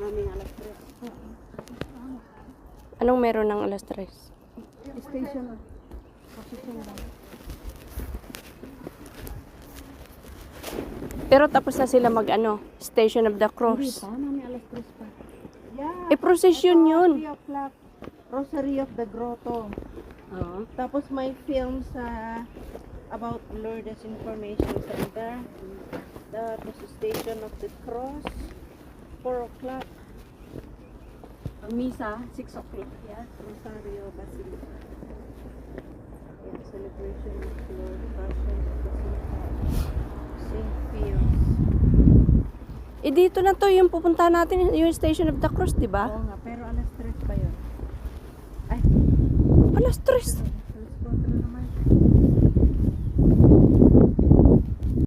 naming alas 3. Anong meron ng alas 3? Station. Position lang. Pero tapos na sila Station of the Hindi Cross. pa, namin alas 3 pa. Yeah. Procession ito, yun. 3 o'clock. Rosary of the Grotto. Oo. Tapos may film sa about Lourdes Information Center. Tapos Station of the Cross. 4 o'clock. Ang misa, 6 o'clock. Yeah, Rosario Basilica. Yeah, celebration of Lord Passion Basilica. St. Pius. Dito na to yung pupunta natin, yung Station of the Cross, di ba? Oo nga, pero alas 3 pa yun. Ay, Alas 3.